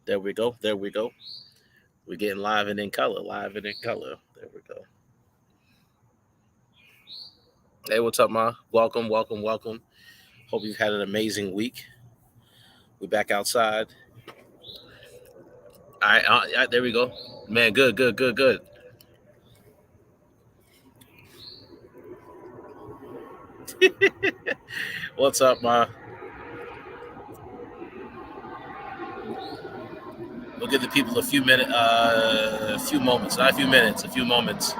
There we go. There we go. We're getting live and in color. Live and in color. There we go. Hey, what's up, Ma? Welcome, welcome, welcome. Hope you've had an amazing week. We're back outside. All right, there we go. Man, good, good, good, good. What's up, Ma? We'll give the people a few moments, not a few minutes, a few moments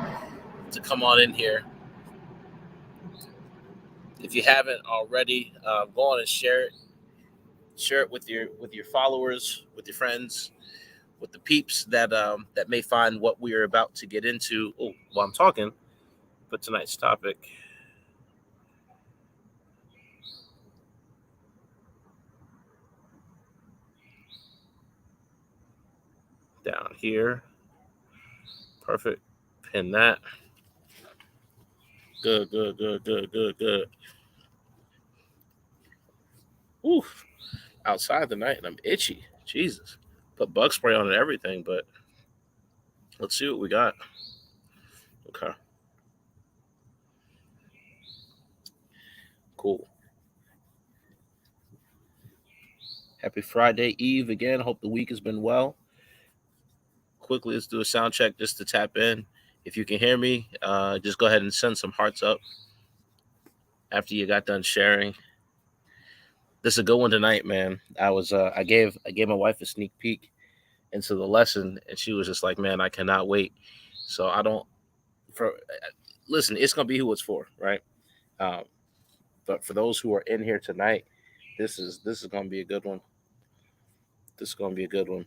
to come on in here. If you haven't already, go on and share it with your followers, with your friends, with the peeps that may find what we are about to get into. Oh, while I'm talking, but tonight's topic down here. Perfect. Pin that. Good, good, good, good, good, good. Oof. Outside tonight and I'm itchy. Jesus. Put bug spray on and everything, but let's see what we got. Okay. Cool. Happy Friday Eve again. Hope the week has been well. Quickly, let's do a sound check just to tap in. If you can hear me, just go ahead and send some hearts up after you got done sharing. This is a good one tonight, man. I gave my wife a sneak peek into the lesson, and she was just like, "Man, I cannot wait." So I don't for listen. It's gonna be who it's for, right? Um, but for those who are in here tonight, this is gonna be a good one. This is gonna be a good one.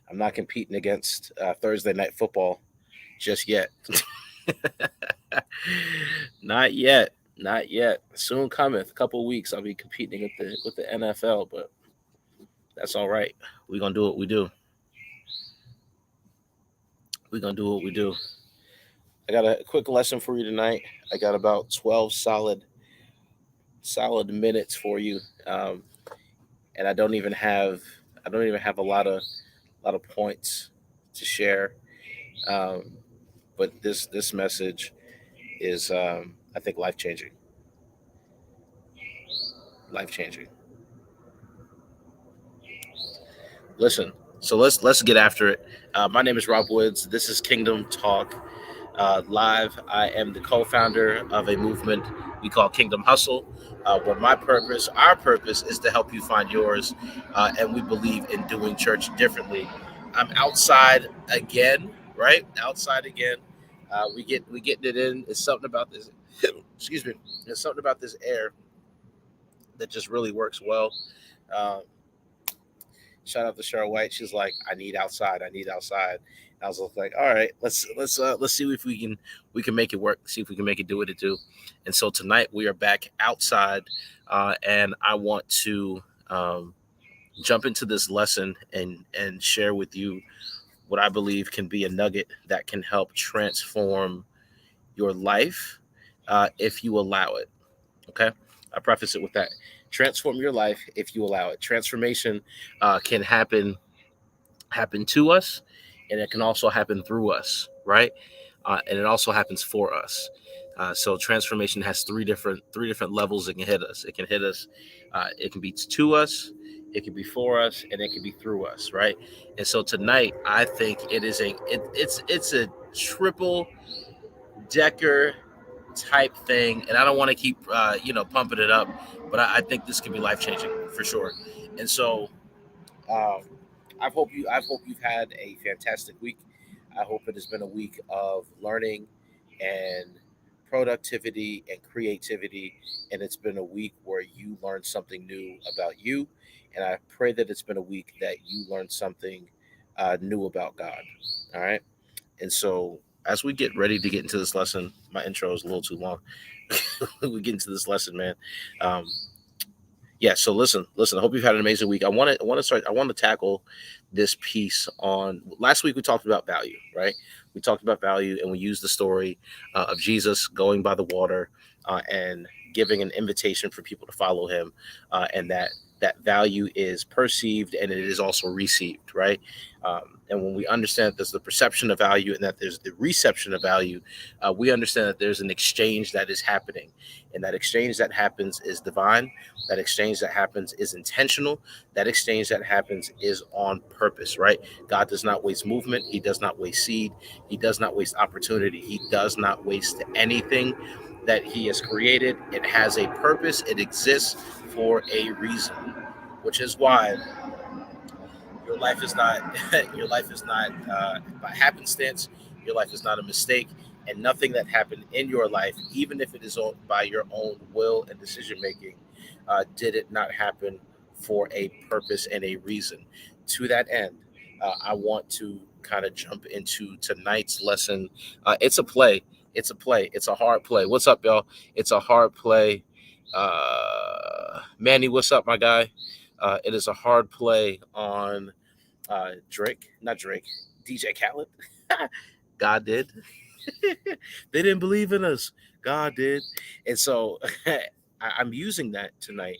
I'm not competing against Thursday night football just yet. Not yet. Not yet. Soon cometh. A couple of weeks, I'll be competing with the NFL, but that's all right. We're gonna do what we do. We're gonna do what we do. I got a quick lesson for you tonight. I got about 12 solid minutes for you, and I don't even have a lot of points to share. Um, but this message is I think life changing. Life changing. Listen, so let's get after it. My name is Rob Woods. This is Kingdom Talk Live. I am the co-founder of a movement we call Kingdom Hustle, where our purpose, is to help you find yours, and we believe in doing church differently. I'm outside again, right? Outside again. We getting it in. It's something about this. Excuse me. There's something about this air that just really works well. Um, Shout out to Cheryl White. She's like, I need outside. I need outside. I was like, all right, let's see if we can make it work. See if we can make it do what it do. And so tonight we are back outside, and I want to jump into this lesson and share with you what I believe can be a nugget that can help transform your life if you allow it. Okay, I preface it with that. Transform your life if you allow it. Transformation can happen to us, and it can also happen through us, right? And it also happens for us. So transformation has three different levels it can hit us. It can hit us. It can be to us. It can be for us, and it can be through us, right? And so tonight, I think it's a triple decker type thing, and I don't want to keep pumping it up, but I think this can be life changing for sure. And so um, I hope you've had a fantastic week. I hope it has been a week of learning and productivity and creativity, and it's been a week where you learned something new about you. And I pray that it's been a week that you learned something new about God. All right. And so, as we get ready to get into this lesson, my intro is a little too long. We get into this lesson, man. Um, yeah. So listen. I hope you've had an amazing week. I want to tackle this piece on. Last week we talked about value, right? We talked about value, and we used the story of Jesus going by the water and giving an invitation for people to follow him, and that value is perceived and it is also received, right? And when we understand that there's the perception of value and that there's the reception of value, we understand that there's an exchange that is happening. And that exchange that happens is divine. That exchange that happens is intentional. That exchange that happens is on purpose, right? God does not waste movement. He does not waste seed. He does not waste opportunity. He does not waste anything that he has created. It has a purpose. It exists for a reason, which is why your life is not your life is not by happenstance. Your life is not a mistake, and nothing that happened in your life, even if it is by your own will and decision making, did it not happen for a purpose and a reason. To that end, I want to kind of jump into tonight's lesson. It's a play. It's a play. It's a hard play. What's up, y'all? It's a hard play. Manny, what's up, my guy? It is a hard play on Drake, not Drake, DJ Khaled. God did. They didn't believe in us. God did. And so I'm using that tonight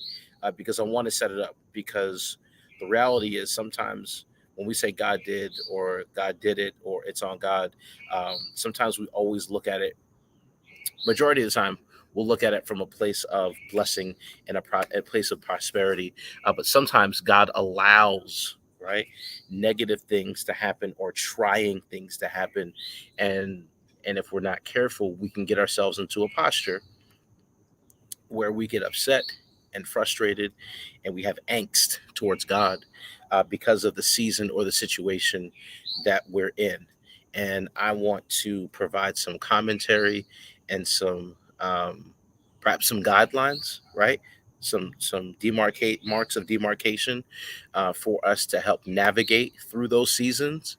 because I want to set it up. Because the reality is sometimes when we say God did or God did it or it's on God, sometimes we always look at it, majority of the time, we'll look at it from a place of blessing and a place of prosperity. But sometimes God allows, right, negative things to happen or trying things to happen, and if we're not careful, we can get ourselves into a posture where we get upset and frustrated and we have angst towards God because of the season or the situation that we're in. And I want to provide some commentary and some perhaps some guidelines, right? Some demarcate marks of demarcation for us to help navigate through those seasons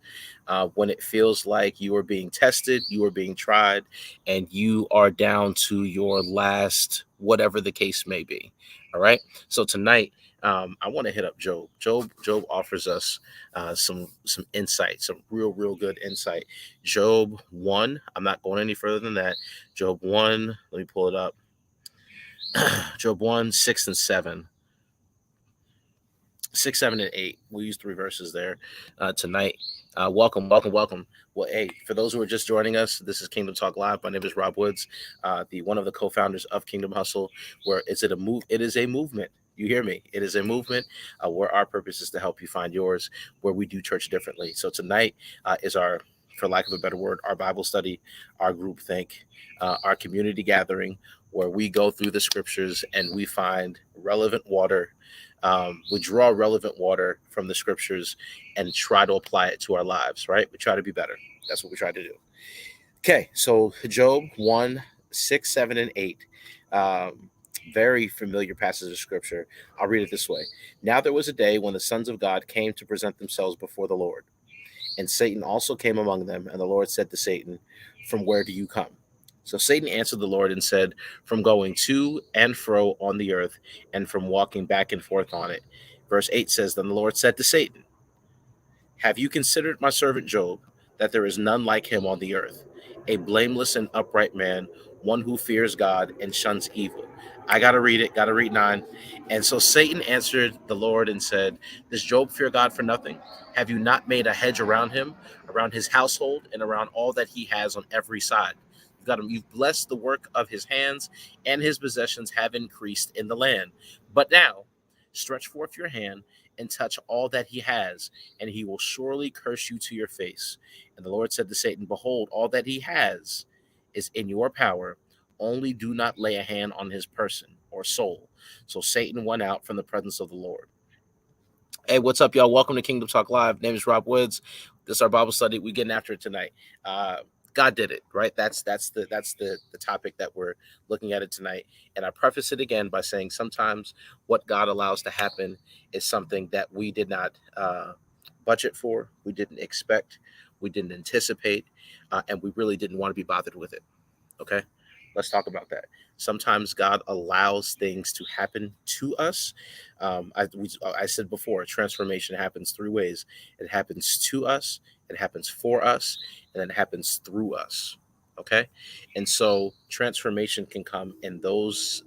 when it feels like you are being tested, you are being tried, and you are down to your last, whatever the case may be. All right. So tonight, I want to hit up Job. Job offers us some insight, some real good insight. Job 1. I'm not going any further than that. Job 1. Let me pull it up. Job 1, 6 and 7. 6, 7, and 8. We'll use three verses there tonight. Welcome. Well, hey, for those who are just joining us, this is Kingdom Talk Live. My name is Rob Woods, the one of the co-founders of Kingdom Hustle. Where is it a move? It is a movement. You hear me? It is a movement where our purpose is to help you find yours, where we do church differently. So tonight is our, for lack of a better word, our Bible study, our group think, our community gathering, where we go through the scriptures and we find relevant water. We draw relevant water from the scriptures and try to apply it to our lives, right? We try to be better. That's what we try to do. Okay, so Job 1, 6, 7, and 8. Very familiar passage of scripture. I'll read it this way. Now there was a day when the sons of God came to present themselves before the Lord, and Satan also came among them, and the Lord said to Satan, "From where do you come?" So Satan answered the Lord and said, "From going to and fro on the earth, and from walking back and forth on it." Verse 8 says, Then the Lord said to Satan, "Have you considered my servant Job, that there is none like him on the earth, a blameless and upright man, one who fears God and shuns evil?" I got to read it, got to read 9. And so Satan answered the Lord and said, "Does Job fear God for nothing? Have you not made a hedge around him, around his household, and around all that he has on every side? You've got him, you've blessed the work of his hands, and his possessions have increased in the land. But now stretch forth your hand and touch all that he has, and he will surely curse you to your face." And the Lord said to Satan, "Behold, all that he has is in your power. Only do not lay a hand on his person or soul." So Satan went out from the presence of the Lord. Hey, what's up, y'all? Welcome to Kingdom Talk Live. Name is Rob Woods. This is our Bible study. We're getting after it tonight. God did it, right? That's the topic that we're looking at it tonight. And I preface it again by saying sometimes what God allows to happen is something that we did not budget for, we didn't expect, we didn't anticipate, and we really didn't want to be bothered with it. Okay, let's talk about that. Sometimes God allows things to happen to us. I said before, transformation happens three ways. It happens to us, it happens for us, and then it happens through us. Okay. And so transformation can come in those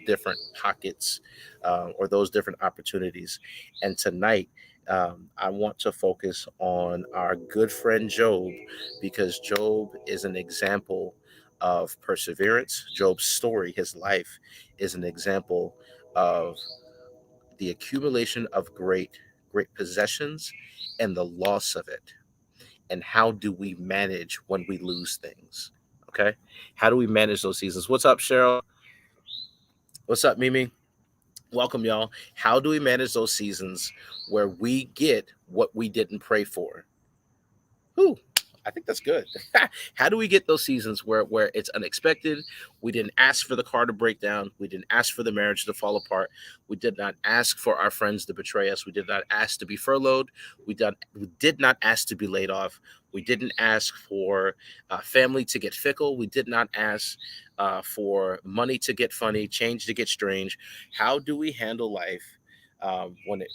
different pockets, or those different opportunities. And tonight, I want to focus on our good friend Job, because Job is an example of perseverance. Job's story, his life, is an example of the accumulation of great possessions and the loss of it. And how do we manage when we lose things? Okay. How do we manage those seasons? What's up, Cheryl? What's up, Mimi? Welcome, y'all. How do we manage those seasons where we get what we didn't pray for? Whew, I think that's good. How do we get those seasons where it's unexpected? We didn't ask for the car to break down. We didn't ask for the marriage to fall apart. We did not ask for our friends to betray us. We did not ask to be furloughed. We did not ask to be laid off. We didn't ask for family to get fickle. We did not ask for money to get funny, change to get strange. How do we handle life when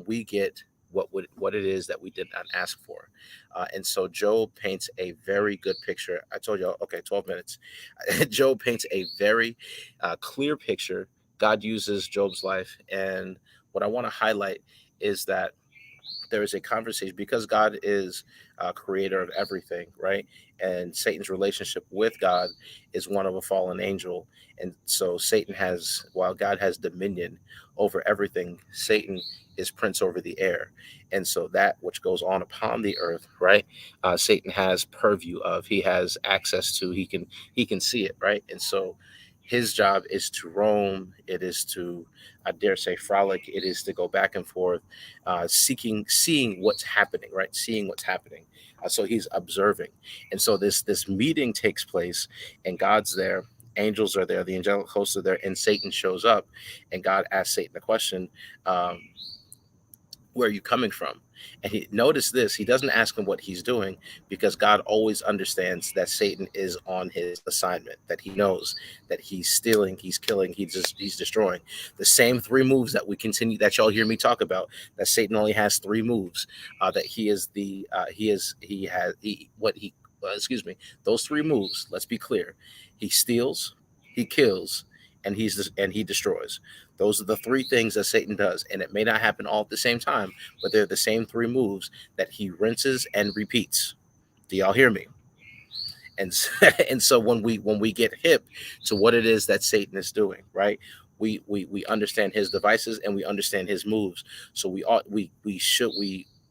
we get what it is that we did not ask for? And so Job paints a very good picture. I told you, okay, 12 minutes. Job paints a very clear picture. God uses Job's life. And what I want to highlight is that there is a conversation, because God is creator of everything, right? And Satan's relationship with God is one of a fallen angel. And so Satan has, while God has dominion over everything, Satan is prince over the air. And so that which goes on upon the earth, right? Satan has purview of, he has access to, he can see it, right? And so his job is to roam. It is to, I dare say, frolic. It is to go back and forth, seeing what's happening, right? Seeing what's happening. So he's observing, and so this meeting takes place, and God's there. Angels are there. The angelic hosts are there, and Satan shows up, and God asks Satan the question. Where are you coming from? And he notice this, he doesn't ask him what he's doing, because God always understands that Satan is on his assignment, that he knows that he's stealing, he's killing, he's destroying. The same three moves that we continue, that y'all hear me talk about, that Satan only has three moves, that he is the he is he has he what he excuse me, those three moves, let's be clear: he steals, he kills, and he destroys. Those are the three things that Satan does, and it may not happen all at the same time, but they're the same three moves that he rinses and repeats. Do y'all hear me? And and so when we get hip to what it is that Satan is doing, right? We understand his devices, and we understand his moves. So we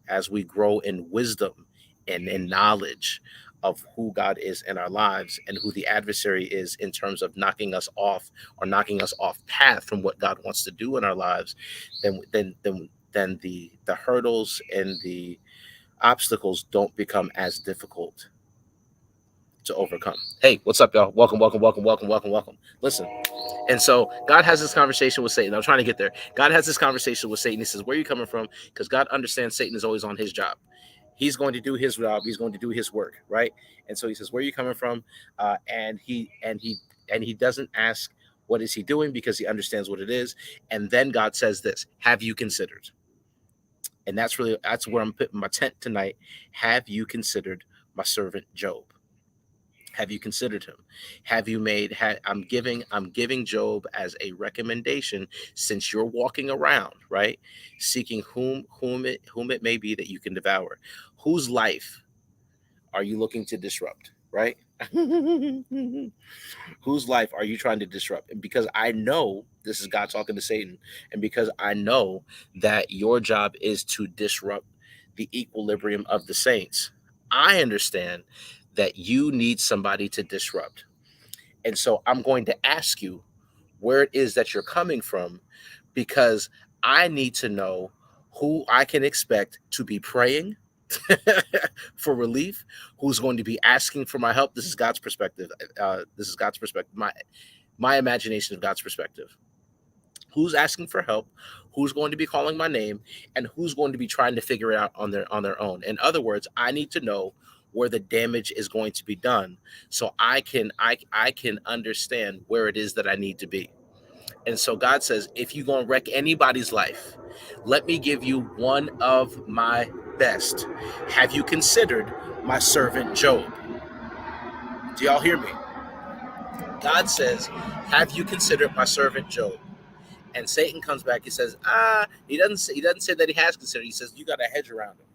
as we grow in wisdom and in knowledge of who God is in our lives, and who the adversary is in terms of knocking us off, or knocking us off path from what God wants to do in our lives, then the hurdles and the obstacles don't become as difficult to overcome. Hey, what's up, y'all? Welcome, welcome, welcome, welcome, welcome, welcome. Listen. And so God has this conversation with Satan. I'm trying to get there. God has this conversation with Satan. He says, "Where are you coming from?" Because God understands Satan is always on his job. He's going to do his job. He's going to do his work, right? And so he says, "Where are you coming from?" And he doesn't ask what is he doing, because he understands what it is. And then God says this: "Have you considered?" And that's where I'm putting my tent tonight. Have you considered my servant Job? Have you considered him? Have you made? I'm giving Job as a recommendation, since you're walking around, right, seeking whom it may be that you can devour. Whose life are you looking to disrupt, right? Whose life are you trying to disrupt? And because I know this is God talking to Satan, and because I know that your job is to disrupt the equilibrium of the saints, I understand that you need somebody to disrupt. And so I'm going to ask you where it is that you're coming from, because I need to know who I can expect to be praying for relief, who's going to be asking for my help. This is God's perspective. This is God's perspective. My imagination of God's perspective. Who's asking for help? Who's going to be calling my name? And who's going to be trying to figure it out on their own? In other words, I need to know where the damage is going to be done, so I can understand where it is that I need to be. And so God says, if you're going to wreck anybody's life, let me give you one of my best. Have you considered my servant Job? Do y'all hear me? God says, "Have you considered my servant Job?" And Satan comes back. He says, He doesn't say that he has considered. He says, "You got a hedge around him."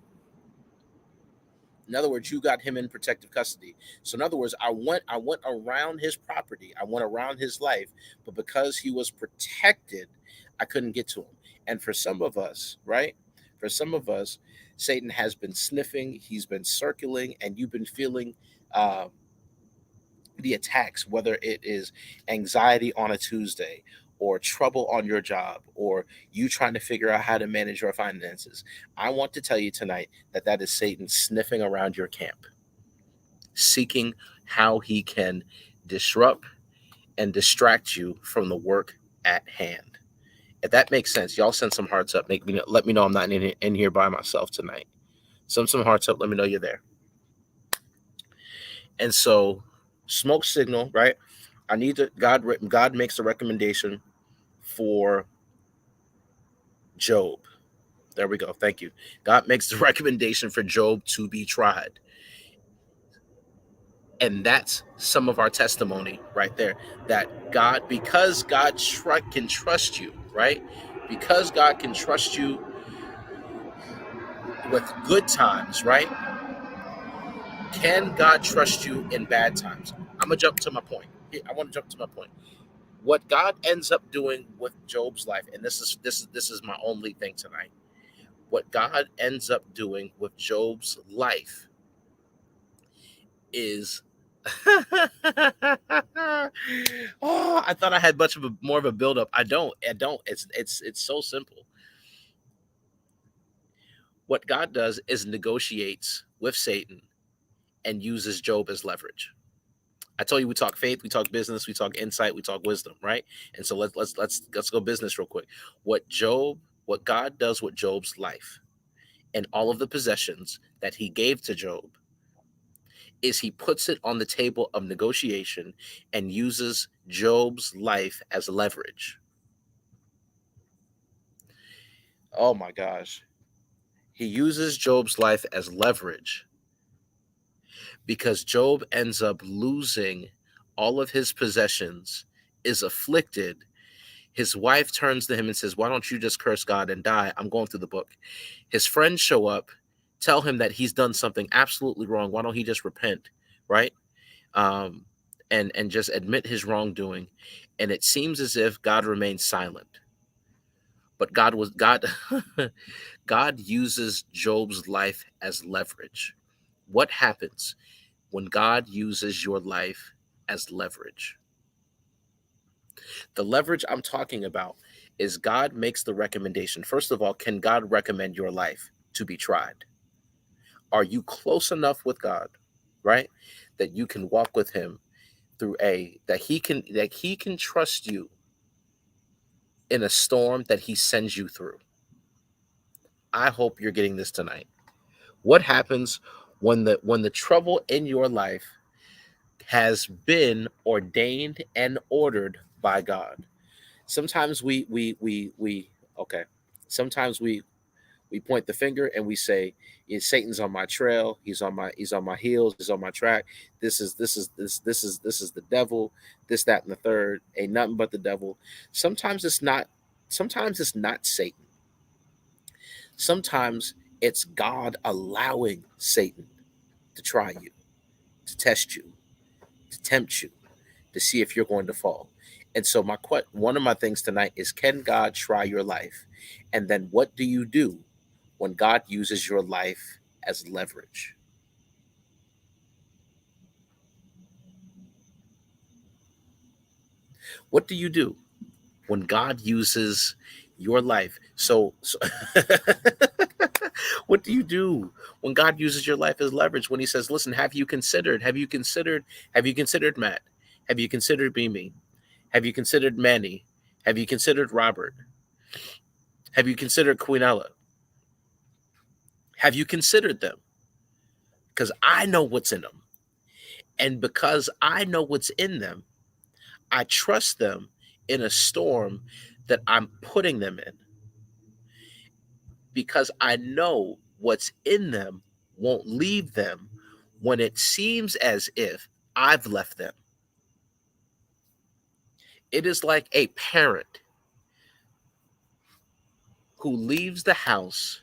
In other words, you got him in protective custody. So in other words, I went around his property. I went around his life, but because he was protected, I couldn't get to him. And for some of us, right? For some of us, Satan has been sniffing, he's been circling, and you've been feeling uh, the attacks, whether it is anxiety on a Tuesday or trouble on your job or you trying to figure out how to manage your finances. I want to tell you tonight that that is Satan sniffing around your camp, seeking how he can disrupt and distract you from the work at hand. If that makes sense, y'all send some hearts up. Let me know I'm not in here by myself tonight. Send some hearts up. Let me know you're there. And so, smoke signal, right? I need to. God makes a recommendation for Job. There we go. Thank you. God makes the recommendation for Job to be tried. And that's some of our testimony right there. That God, because God can trust you, right? Because God can trust you with good times, right? Can God trust you in bad times? I'm gonna jump to my point. I want to jump to my point. What God ends up doing with Job's life, and this is my only thing tonight. What God ends up doing with Job's life is oh, I thought I had much of a more of a build up. I don't. It's so simple. What God does is negotiates with Satan and uses Job as leverage. I told you we talk faith, we talk business, we talk insight, we talk wisdom, right? And so let's go business real quick. What God does with Job's life and all of the possessions that he gave to Job is he puts it on the table of negotiation and uses Job's life as leverage. Oh my gosh. He uses Job's life as leverage because Job ends up losing all of his possessions, is afflicted. His wife turns to him and says, "Why don't you just curse God and die?" I'm going through the book. His friends show up, tell him that he's done something absolutely wrong. Why don't he just repent? Right? Um, and just admit his wrongdoing. And it seems as if God remains silent. But God God uses Job's life as leverage. What happens when God uses your life as leverage? The leverage I'm talking about is God makes the recommendation. First of all, can God recommend your life to be tried? Are you close enough with God, right? That you can walk with him through that he can trust you in a storm that he sends you through. I hope you're getting this tonight. What happens when the trouble in your life has been ordained and ordered by God? Sometimes we okay. Sometimes we point the finger and we say, "Yeah, Satan's on my trail. He's on my heels. He's on my track. This is the devil. This, that, and the third. Ain't nothing but the devil." Sometimes it's not. Sometimes it's not Satan. Sometimes it's God allowing Satan to try you, to test you, to tempt you, to see if you're going to fall. And so one of my things tonight is, can God try your life? And then what do you do when God uses your life as leverage? What do you do when God uses your life? So what do you do when God uses your life as leverage? When he says, "Listen, have you considered Matt? Have you considered Mimi? Have you considered Manny? Have you considered Robert? Have you considered Quinella? Have you considered them? Because I know what's in them. And because I know what's in them, I trust them in a storm that I'm putting them in, because I know what's in them won't leave them when it seems as if I've left them. It is like a parent who leaves the house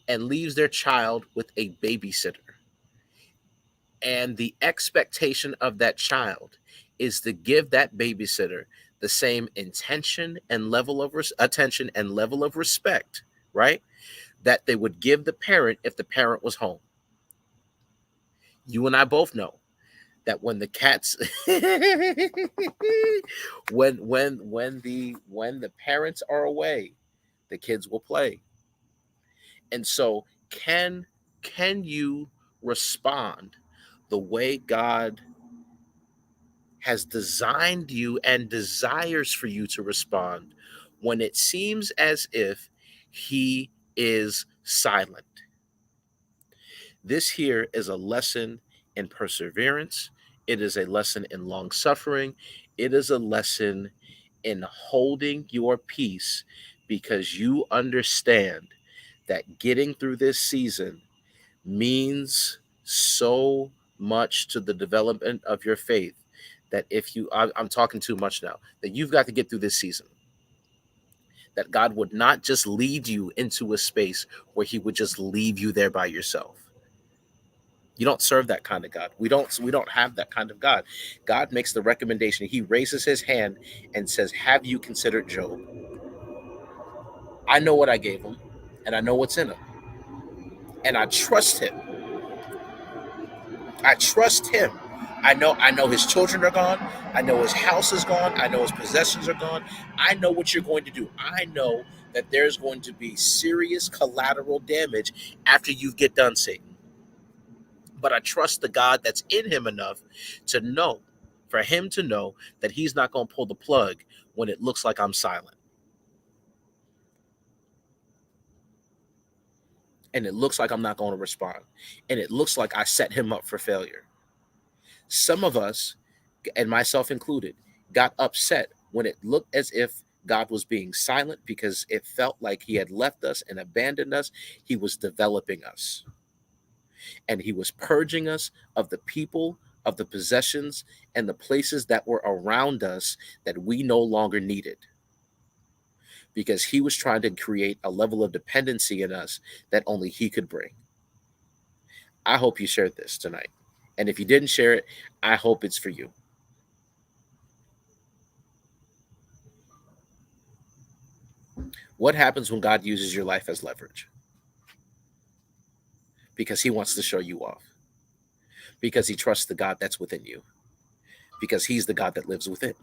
and leaves their child with a babysitter. And the expectation of that child is to give that babysitter the same intention and level of attention and level of respect, right? That they would give the parent if the parent was home. You and I both know that when the cats when the parents are away, the kids will play. And so can you respond the way God has designed you and desires for you to respond when it seems as if he is silent? This here is a lesson in perseverance. It is a lesson in long suffering. It is a lesson in holding your peace because you understand that getting through this season means so much to the development of your faith that if you, I'm talking too much now, that you've got to get through this season. That God would not just lead you into a space where he would just leave you there by yourself. You don't serve that kind of God. We don't have that kind of God. God makes the recommendation. He raises his hand and says, "Have you considered Job? I know what I gave him, and I know what's in him, and I trust him. I trust him. I know his children are gone. I know his house is gone. I know his possessions are gone. I know what you're going to do. I know that there's going to be serious collateral damage after you get done, Satan. But I trust the God that's in him enough to know, for him to know that he's not going to pull the plug when it looks like I'm silent. And it looks like I'm not going to respond. And it looks like I set him up for failure. Some of us, and myself included, got upset when it looked as if God was being silent because it felt like he had left us and abandoned us. He was developing us, and he was purging us of the people, of the possessions, and the places that were around us that we no longer needed, because he was trying to create a level of dependency in us that only he could bring. I hope you shared this tonight. And if you didn't share it, I hope it's for you. What happens when God uses your life as leverage? Because he wants to show you off, because he trusts the God that's within you, because he's the God that lives within.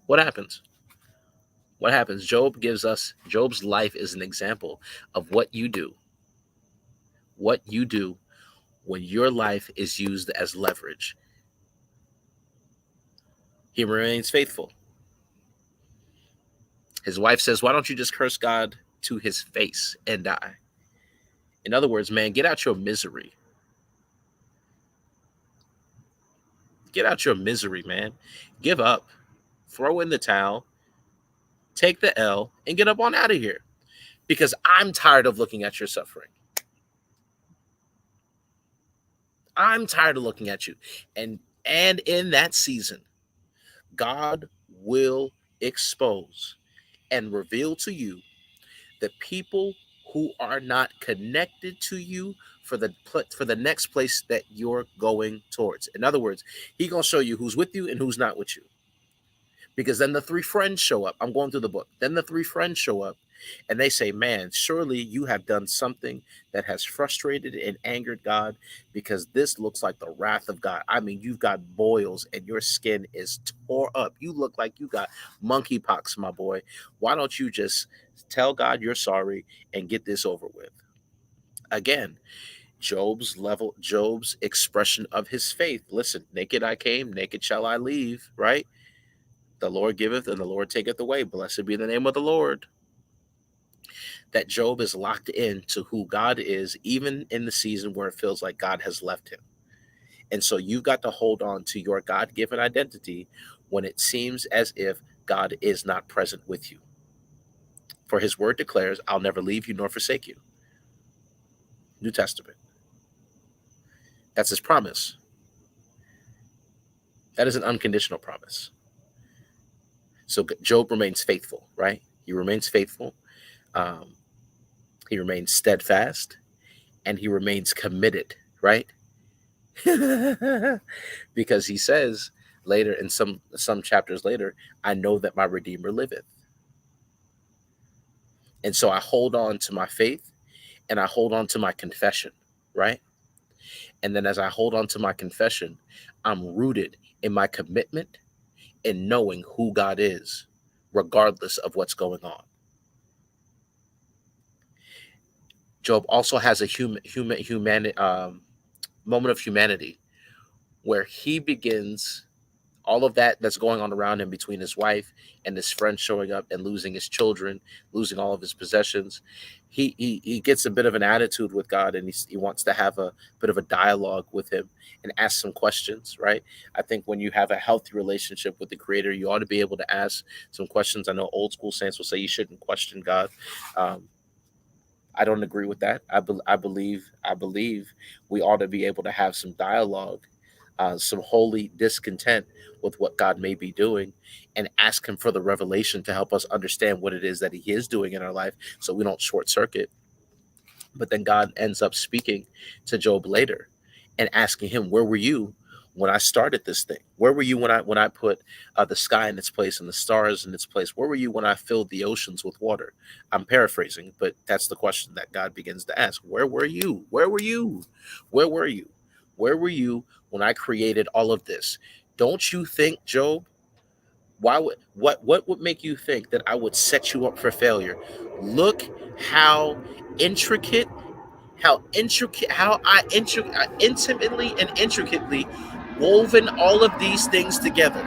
What happens? What happens? Job's life is an example of what you do when your life is used as leverage. He remains faithful. His wife says, "Why don't you just curse God to his face and die?" In other words, man, get out your misery. Get out your misery, man. Give up. Throw in the towel. Take the L and get up on out of here. Because I'm tired of looking at your suffering. I'm tired of looking at you. And in that season, God will expose and reveal to you the people who are not connected to you for the next place that you're going towards. In other words, he's going to show you who's with you and who's not with you. Because then the three friends show up. I'm going through the book. Then the three friends show up and they say, "Man, surely you have done something that has frustrated and angered God, because this looks like the wrath of God. I mean, you've got boils and your skin is tore up. You look like you got monkeypox, my boy. Why don't you just tell God you're sorry and get this over with?" Again, Job's expression of his faith. Listen, naked I came, naked shall I leave, right? The Lord giveth and the Lord taketh away. Blessed be the name of the Lord. That Job is locked in to who God is, even in the season where it feels like God has left him. And so you've got to hold on to your God given identity when it seems as if God is not present with you. For his word declares, I'll never leave you nor forsake you. New Testament. That's his promise. That is an unconditional promise. So Job remains faithful, right? He remains faithful. Um, he remains steadfast, and he remains committed, right? Because he says later in some chapters later, I know that my Redeemer liveth. And so I hold on to my faith and I hold on to my confession, right? And then as I hold on to my confession, I'm rooted in my commitment and knowing who God is, regardless of what's going on. Job also has a moment of humanity where he begins all of that's going on around him between his wife and his friend showing up and losing his children, losing all of his possessions. He gets a bit of an attitude with God, and he wants to have a bit of a dialogue with him and ask some questions, right? I think when you have a healthy relationship with the Creator, you ought to be able to ask some questions. I know old school saints will say you shouldn't question God. Um, I don't agree with that. I believe we ought to be able to have some dialogue, some holy discontent with what God may be doing, and ask Him for the revelation to help us understand what it is that He is doing in our life, so we don't short circuit. But then God ends up speaking to Job later and asking him, "Where were you when I started this thing? Where were you when I put the sky in its place and the stars in its place? Where were you when I filled the oceans with water?" I'm paraphrasing, but that's the question that God begins to ask. Where were you? Where were you? Where were you? Where were you when I created all of this? Don't you think, Job? What would make you think that I would set you up for failure? Look how intricate how intimately and intricately woven all of these things together.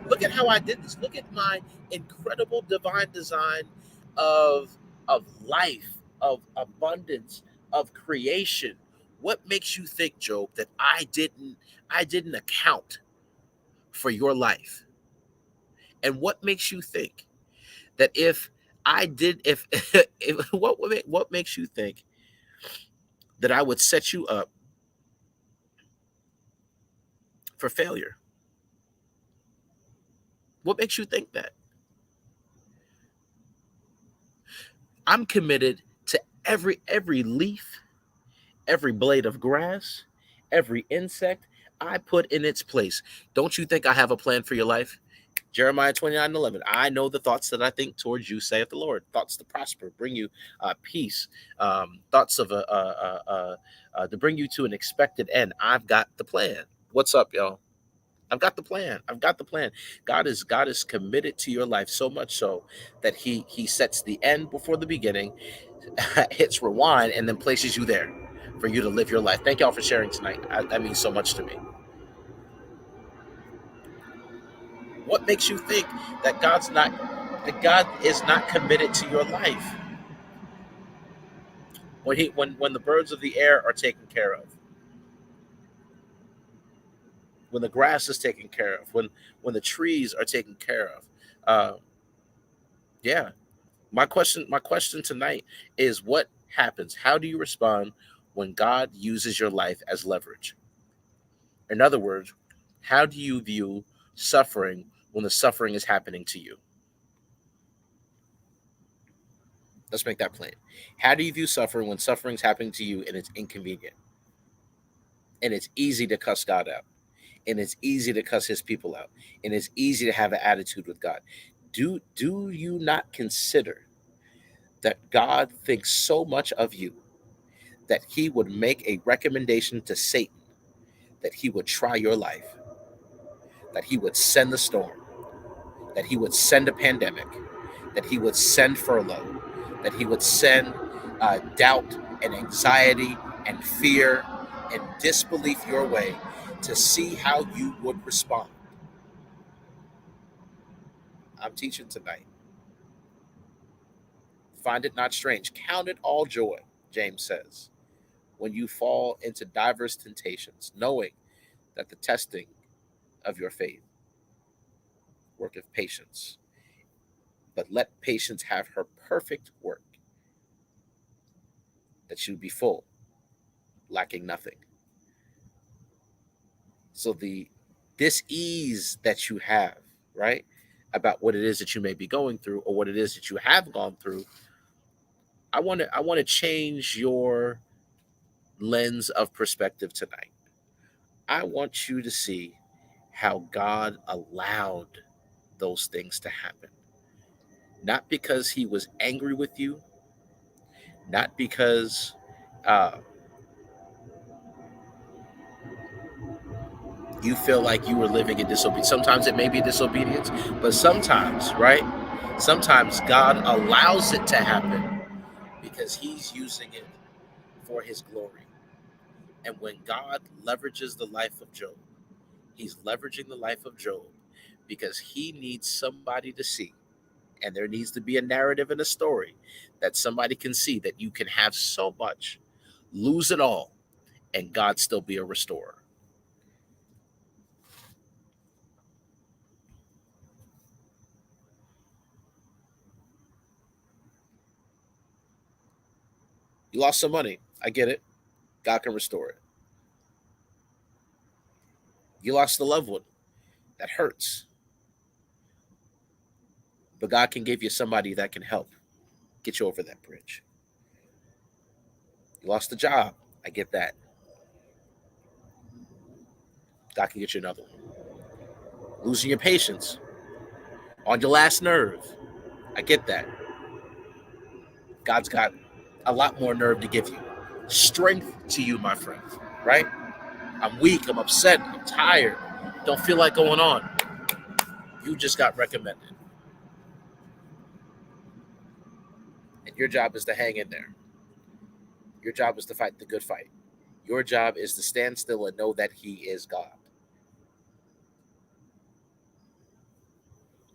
Look at how I did this. Look at my incredible divine design of life, of abundance, of creation. What makes you think, Job, that I didn't account for your life? And what makes you think that if I did if what makes you think that I would set you up for failure? What makes you think that? I'm committed to every leaf, every blade of grass, every insect I put in its place. Don't you think I have a plan for your life? Jeremiah 29:11. I know the thoughts that I think towards you, saith the Lord. Thoughts to prosper, bring you peace. Thoughts of to bring you to an expected end. I've got the plan. What's up, y'all? I've got the plan. I've got the plan. God is committed to your life so much so that He sets the end before the beginning, hits rewind, and then places you there for you to live your life. Thank y'all for sharing tonight. That means so much to me. What makes you think that God is not committed to your life when the birds of the air are taken care of, when the grass is taken care of, when the trees are taken care of? Yeah, my question tonight is, what happens? How do you respond when God uses your life as leverage? In other words, how do you view suffering when the suffering is happening to you? Let's make that plain. How do you view suffering when suffering is happening to you and it's inconvenient? And it's easy to cuss God out. And it's easy to cuss his people out. And it's easy to have an attitude with God. Do you not consider that God thinks so much of you that he would make a recommendation to Satan, that he would try your life, that he would send the storm, that he would send a pandemic, that he would send furlough, that he would send doubt and anxiety and fear and disbelief your way to see how you would respond? I'm teaching tonight. Find it not strange. Count it all joy, James says, when you fall into diverse temptations, knowing that the testing of your faith worketh patience. but let patience have her perfect work, that you be full, lacking nothing. So the this ease that you have, right, about what it is that you may be going through or what it is that you have gone through, I want to change your lens of perspective tonight. I want you to see how God allowed those things to happen. Not because he was angry with you, not because uh, you feel like you were living in disobedience. Sometimes it may be disobedience, but sometimes, right? Sometimes God allows it to happen because he's using it for his glory. And when God leverages the life of Job, he's leveraging the life of Job because he needs somebody to see. And there needs to be a narrative and a story that somebody can see that you can have so much, lose it all, and God still be a restorer. You lost some money. I get it. God can restore it. You lost a loved one. That hurts. But God can give you somebody that can help get you over that bridge. You lost a job. I get that. God can get you another one. Losing your patience on your last nerve. I get that. God's got a lot more nerve to give you. Strength to you, my friend. Right? I'm weak. I'm upset. I'm tired. Don't feel like going on. You just got recommended. And your job is to hang in there. Your job is to fight the good fight. Your job is to stand still and know that he is God.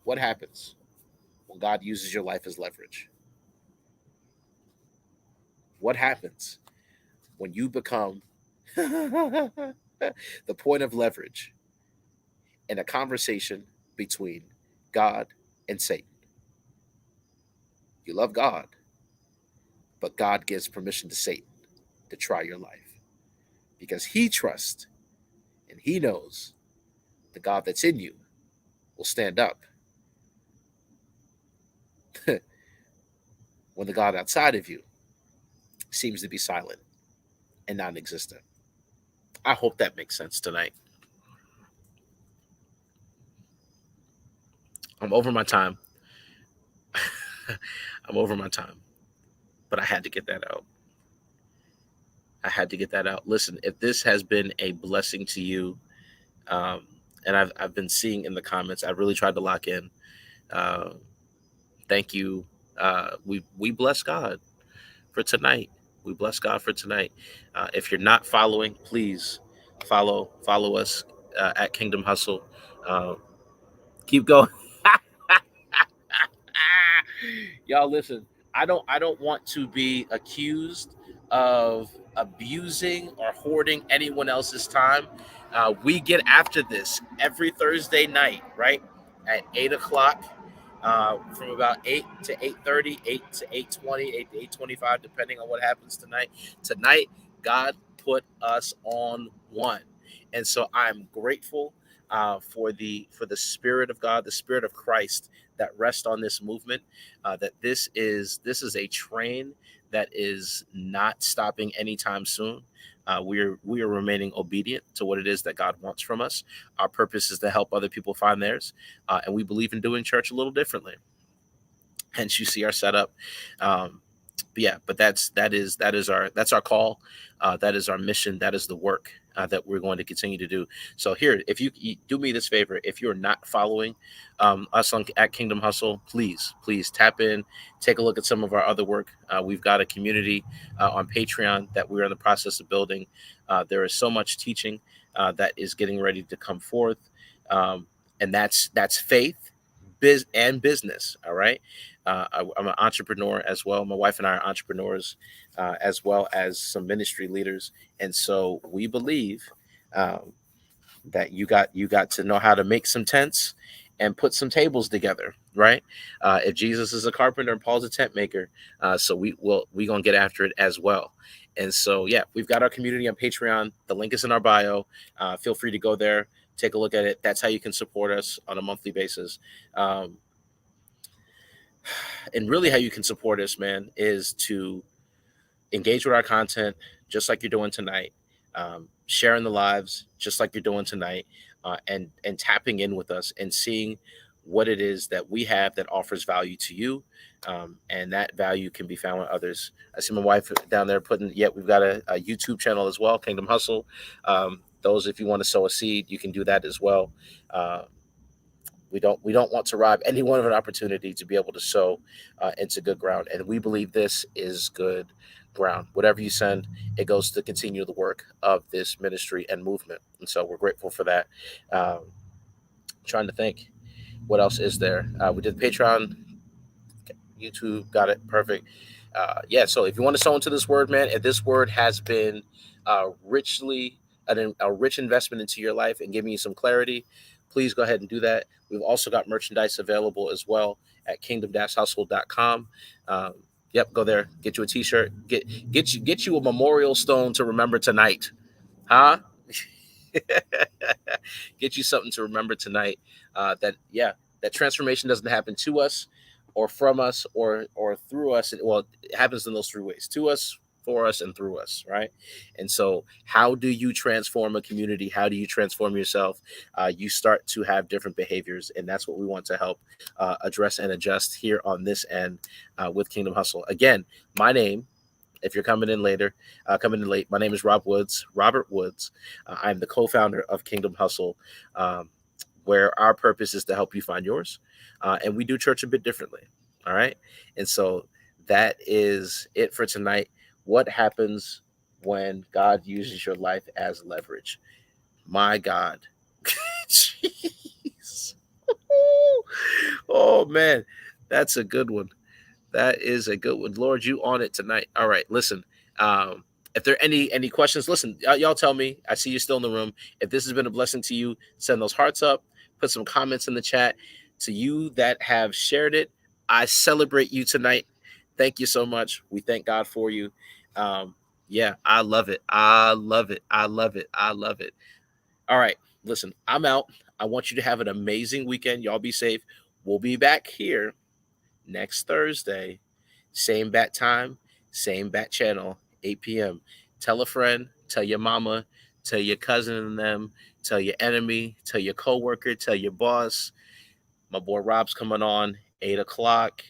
What happens when God uses your life as leverage? What happens when you become the point of leverage in a conversation between God and Satan? You love God, but God gives permission to Satan to try your life because he trusts and he knows the God that's in you will stand up when the God outside of you seems to be silent and non existent. I hope that makes sense tonight. I'm over my time. I'm over my time, but I had to get that out. I had to get that out. Listen, if this has been a blessing to you, um, and I've been seeing in the comments, I really tried to lock in. Uh, thank you. We bless God for tonight. We bless God for tonight. If you're not following, please follow us at Kingdom Hustle. Uh, keep going. Y'all listen, I don't want to be accused of abusing or hoarding anyone else's time. We get after this every Thursday night, right? At 8 o'clock. From about 8 to 8:30, 8 to 8:20, 8 to 8:25, depending on what happens tonight. Tonight, God put us on one. And so I'm grateful for the Spirit of God, the Spirit of Christ that rest on this movement. That this is a train that is not stopping anytime soon. We are remaining obedient to what it is that God wants from us. Our purpose is to help other people find theirs, and we believe in doing church a little differently. Hence, you see our setup. Um, but yeah, but that's our call. That is our mission. That is the work that we're going to continue to do. So here, if you do me this favor, if you're not following us at Kingdom Hustle, please tap in, take a look at some of our other work. We've got a community on Patreon that we're in the process of building. There is so much teaching that is getting ready to come forth, and that's faith, and business. All right. I'm an entrepreneur as well. My wife and I are entrepreneurs, as well as some ministry leaders, and so we believe um, that you got to know how to make some tents, and put some tables together, right? If Jesus is a carpenter and Paul's a tent maker, so we gonna get after it as well. And so yeah, we've got our community on Patreon. The link is in our bio. Feel free to go there, take a look at it. That's how you can support us on a monthly basis. Um, and really, how you can support us, man, is to engage with our content just like you're doing tonight, sharing the lives just like you're doing tonight, and tapping in with us and seeing what it is that we have that offers value to you, and that value can be found with others. I see my wife down there putting, yeah, we've got a YouTube channel as well, Kingdom Hustle. Those, if you want to sow a seed, you can do that as well. uh, we don't want to rob anyone of an opportunity to be able to sow into good ground, and we believe this is good ground. Whatever you send, it goes to continue the work of this ministry and movement, and so we're grateful for that. um, Trying to think, what else is there? We did Patreon, YouTube, got it, perfect. Yeah, so if you want to sow into this word, man, if this word has been richly a rich investment into your life and giving you some clarity, please go ahead and do that. We've also got merchandise available as well at kingdom-hustle.com. Um, yep, go there, get you a t-shirt, get you a memorial stone to remember tonight, huh? Get you something to remember tonight. That, yeah, that transformation doesn't happen to us or from us or through us. Well, it happens in those three ways: to us, for us, and through us, right? And so how do you transform a community? How do you transform yourself? You start to have different behaviors, and that's what we want to help address and adjust here on this end with Kingdom Hustle. Again, my name, if you're coming in late, my name is Robert Woods. I'm the co-founder of Kingdom Hustle, um, where our purpose is to help you find yours, and we do church a bit differently. All right, and so that is it for tonight. What happens when God uses your life as leverage? My God, jeez, oh man, that's a good one. That is a good one. Lord, you on it tonight. All right, listen. Um, if there are any questions, listen, y'all tell me. I see you still in the room. If this has been a blessing to you, send those hearts up, put some comments in the chat. To you that have shared it, I celebrate you tonight. Thank you so much. We thank God for you. Um, yeah, I love it. I love it. I love it. I love it. All right, listen, I'm out. I want you to have an amazing weekend. Y'all be safe. We'll be back here next Thursday, same bat time, same bat channel, 8 p.m. Tell a friend, tell your mama, tell your cousin and them, tell your enemy, tell your coworker, tell your boss. My boy Rob's coming on 8 o'clock.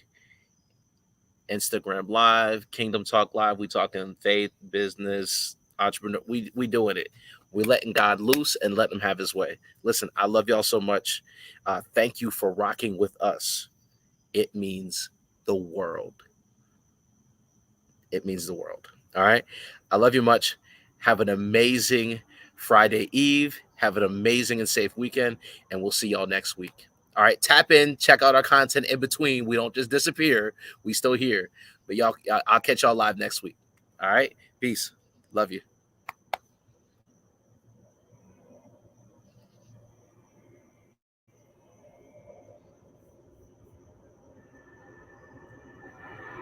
Instagram Live, Kingdom Talk Live. We talking faith, business, entrepreneur. We doing it. We letting God loose and letting him have his way. Listen, I love y'all so much. Thank you for rocking with us. It means the world. It means the world. All right. I love you much. Have an amazing Friday Eve. Have an amazing and safe weekend. And we'll see y'all next week. All right. Tap in, check out our content in between. We don't just disappear. We still here. But y'all, I'll catch y'all live next week. All right. Peace. Love you.